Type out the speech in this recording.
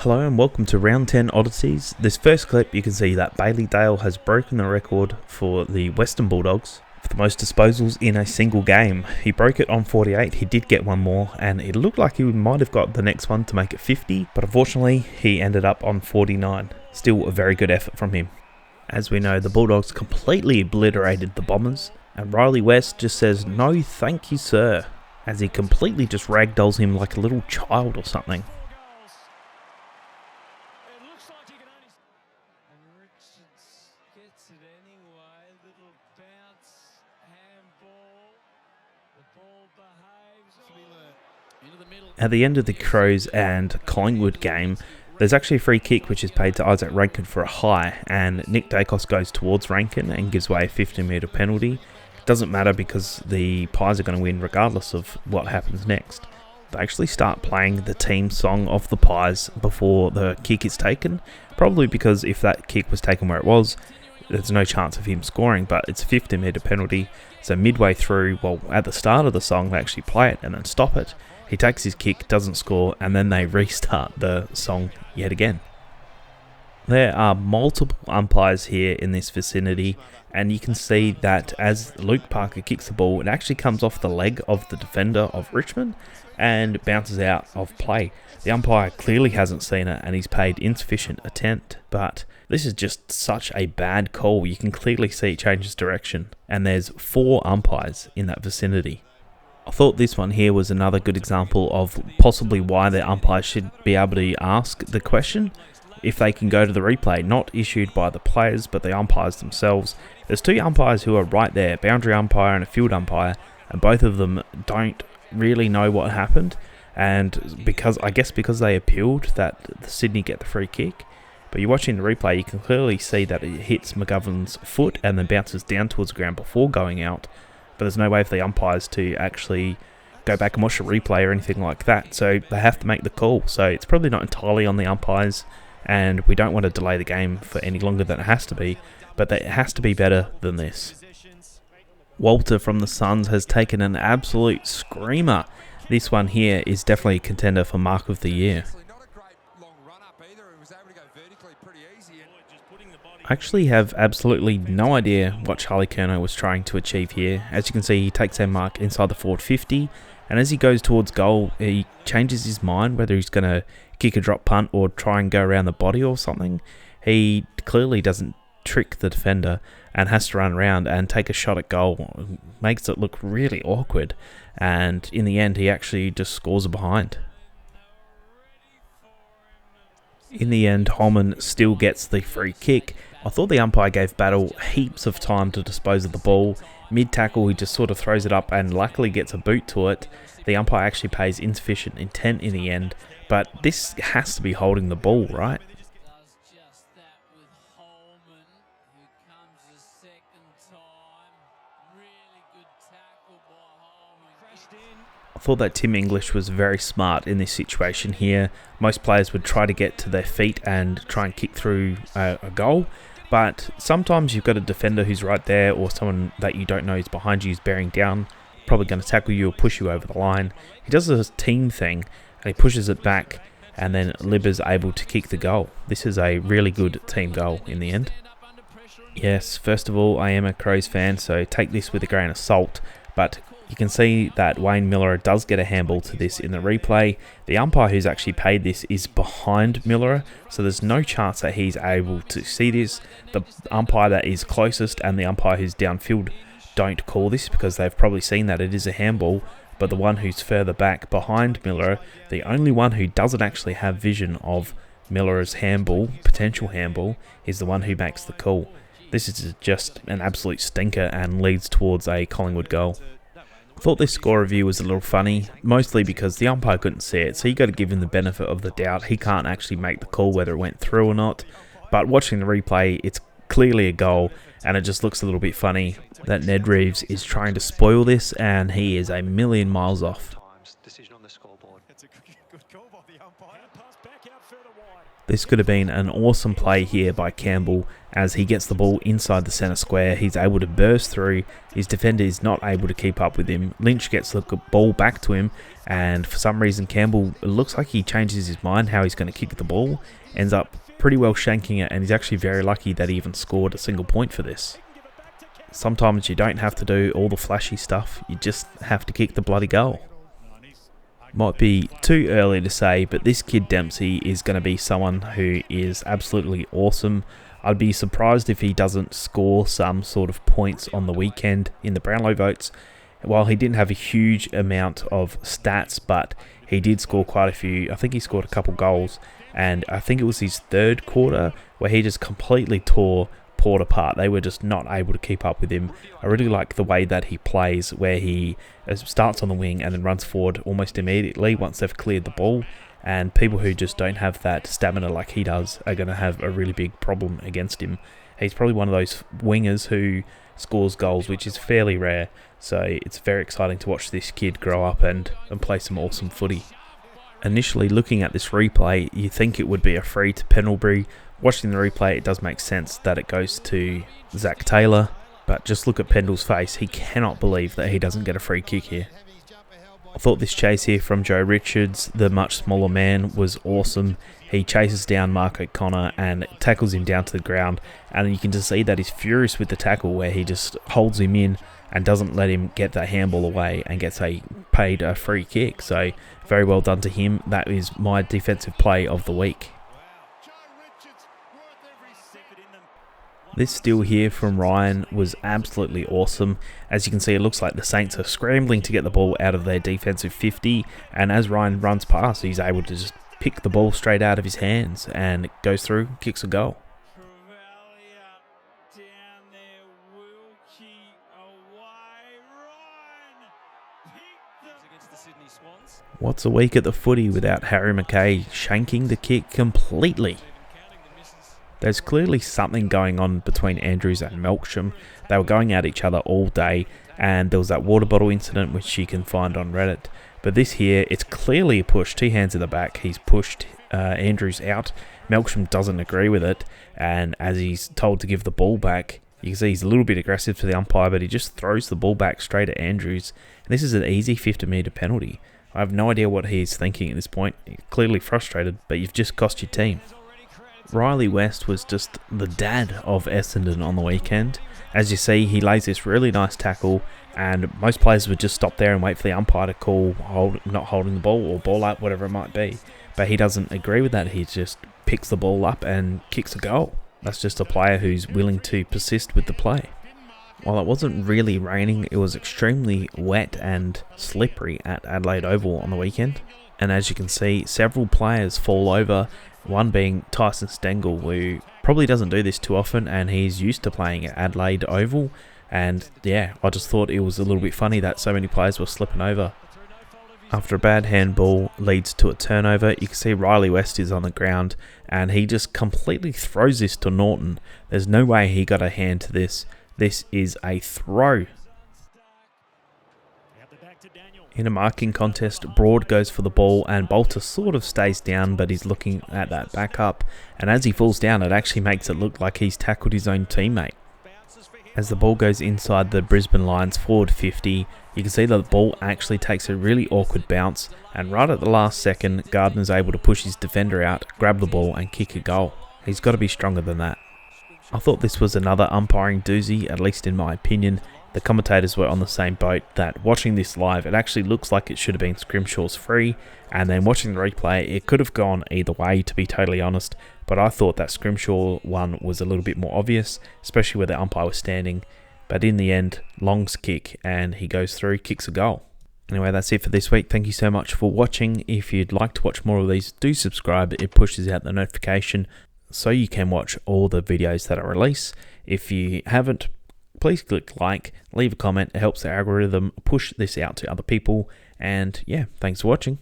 Hello and welcome to round 10 Oddities. This first clip you can see that Bailey Dale has broken the record for the Western Bulldogs for the most disposals in a single game. He broke it on 48, he did get one more and it looked like he might have got the next one to make it 50, but unfortunately he ended up on 49. Still a very good effort from him. As we know, the Bulldogs completely obliterated the Bombers and Riley West just says no thank you sir, as he completely just ragdolls him like a little child or something. At the end of the Crows and Collingwood game, there's actually a free kick which is paid to Isaac Rankin for a high, and Nick Dacos goes towards Rankin and gives away a 50-metre penalty. It doesn't matter because the Pies are going to win regardless of what happens next. They actually start playing the team song of the Pies before the kick is taken, probably because if that kick was taken where it was, there's no chance of him scoring, but it's a 50-metre penalty, so midway through, well, at the start of the song, they actually play it and then stop it. He takes his kick, doesn't score, and then they restart the song yet again. There are multiple umpires here in this vicinity, and you can see that as Luke Parker kicks the ball, it actually comes off the leg of the defender of Richmond and bounces out of play. The umpire clearly hasn't seen it and he's paid insufficient attempt, but this is just such a bad call. You can clearly see it changes direction, and there's 4 umpires in that vicinity. I thought this one here was another good example of possibly why the umpires should be able to ask the question if they can go to the replay, not issued by the players but the umpires themselves. There's 2 umpires who are right there, boundary umpire and a field umpire, and both of them don't really know what happened, and because they appealed that the Sydney get the free kick. But you're watching the replay, you can clearly see that it hits McGovern's foot and then bounces down towards the ground before going out. But there's no way for the umpires to actually go back and watch the replay or anything like that, so they have to make the call. So it's probably not entirely on the umpires, and we don't want to delay the game for any longer than it has to be, but it has to be better than this. Walter from the Suns has taken an absolute screamer. This one here is definitely a contender for Mark of the Year. I actually have absolutely no idea what Charlie Curnow was trying to achieve here. As you can see, he takes a mark inside the forward 50, and as he goes towards goal, he changes his mind whether he's going to kick a drop punt or try and go around the body or something. He clearly doesn't trick the defender and has to run around and take a shot at goal. Makes it look really awkward, and in the end, he actually just scores a behind. In the end, Holman still gets the free kick. I thought the umpire gave Battle heaps of time to dispose of the ball. Mid-tackle, he just sort of throws it up and luckily gets a boot to it. The umpire actually pays insufficient intent in the end, but this has to be holding the ball, right? I thought that Tim English was very smart in this situation here. Most players would try to get to their feet and try and kick through a goal, but sometimes you've got a defender who's right there or someone that you don't know is behind you, is bearing down, probably going to tackle you or push you over the line. He does a team thing and he pushes it back, and then Libba's able to kick the goal. This is a really good team goal in the end. Yes, first of all, I am a Crows fan, so take this with a grain of salt, but you can see that Wayne Miller does get a handball to this in the replay. The umpire who's actually paid this is behind Miller, so there's no chance that he's able to see this. The umpire that is closest and the umpire who's downfield don't call this because they've probably seen that it is a handball, but the one who's further back behind Miller, the only one who doesn't actually have vision of Miller's handball, potential handball, is the one who makes the call. This is just an absolute stinker and leads towards a Collingwood goal. I thought this score review was a little funny, mostly because the umpire couldn't see it, so you got to give him the benefit of the doubt. He can't actually make the call whether it went through or not, but watching the replay, it's clearly a goal, and it just looks a little bit funny that Ned Reeves is trying to spoil this, and he is a million miles off. This could have been an awesome play here by Campbell, as he gets the ball inside the centre square. He's able to burst through. His defender is not able to keep up with him. Lynch gets the ball back to him, and for some reason Campbell, it looks like he changes his mind how he's going to kick the ball, ends up pretty well shanking it, and he's actually very lucky that he even scored a single point for this. Sometimes you don't have to do all the flashy stuff, you just have to kick the bloody goal. Might be too early to say, but this kid Dempsey is going to be someone who is absolutely awesome. I'd be surprised if he doesn't score some sort of points on the weekend in the Brownlow votes. While he didn't have a huge amount of stats, but he did score quite a few. I think he scored a couple goals, and I think it was his third quarter where he just completely tore Port apart. They were just not able to keep up with him. I really like the way that he plays, where he starts on the wing and then runs forward almost immediately once they've cleared the ball, and people who just don't have that stamina like he does are going to have a really big problem against him. He's probably one of those wingers who scores goals, which is fairly rare, so it's very exciting to watch this kid grow up and play some awesome footy. Initially looking at this replay, you think it would be a free to Pendlebury. Watching the replay, it does make sense that it goes to Zach Taylor, but just look at Pendle's face. He cannot believe that he doesn't get a free kick here. I thought this chase here from Joe Richards, the much smaller man, was awesome. He chases down Mark O'Connor and tackles him down to the ground, and you can just see that he's furious with the tackle, where he just holds him in and doesn't let him get that handball away and gets paid a free kick. So very well done to him. That is my defensive play of the week. This steal here from Ryan was absolutely awesome. As you can see, it looks like the Saints are scrambling to get the ball out of their defensive 50, and as Ryan runs past, he's able to just pick the ball straight out of his hands and goes through, kicks a goal. What's a week at the footy without Harry McKay shanking the kick completely? There's clearly something going on between Andrews and Melksham. They were going at each other all day, and there was that water bottle incident which you can find on Reddit. But this here, it's clearly a push, 2 hands in the back. He's pushed Andrews out. Melksham doesn't agree with it, and as he's told to give the ball back, you can see he's a little bit aggressive to the umpire, but he just throws the ball back straight at Andrews. And this is an easy 50-metre penalty. I have no idea what he's thinking at this point. He's clearly frustrated, but you've just cost your team. Riley West was just the dad of Essendon on the weekend. As you see, he lays this really nice tackle, and most players would just stop there and wait for the umpire to call not holding the ball or ball up, whatever it might be. But he doesn't agree with that. He just picks the ball up and kicks a goal. That's just a player who's willing to persist with the play. While it wasn't really raining, it was extremely wet and slippery at Adelaide Oval on the weekend. And as you can see, several players fall over, one being Tyson Stengel, who probably doesn't do this too often, and he's used to playing at Adelaide Oval. And yeah, I just thought it was a little bit funny that so many players were slipping over. After a bad handball leads to a turnover, you can see Riley West is on the ground, and he just completely throws this to Norton. There's no way he got a hand to this. This is a throw. In a marking contest, Broad goes for the ball and Bolter sort of stays down, but he's looking at that backup, and as he falls down, it actually makes it look like he's tackled his own teammate. As the ball goes inside the Brisbane Lions forward 50, you can see that the ball actually takes a really awkward bounce, and right at the last second, Gardner's able to push his defender out, grab the ball and kick a goal. He's got to be stronger than that. I thought this was another umpiring doozy, at least in my opinion. The commentators were on the same boat that watching this live, it actually looks like it should have been Scrimshaw's free, and then watching the replay, it could have gone either way, to be totally honest, but I thought that Scrimshaw one was a little bit more obvious, especially where the umpire was standing. But in the end, Long's kick, and he goes through, kicks a goal. Anyway, that's it for this week. Thank you so much for watching. If you'd like to watch more of these, do subscribe. It pushes out the notification so you can watch all the videos that I release. If you haven't, please click like, leave a comment. It helps the algorithm push this out to other people. And yeah, thanks for watching.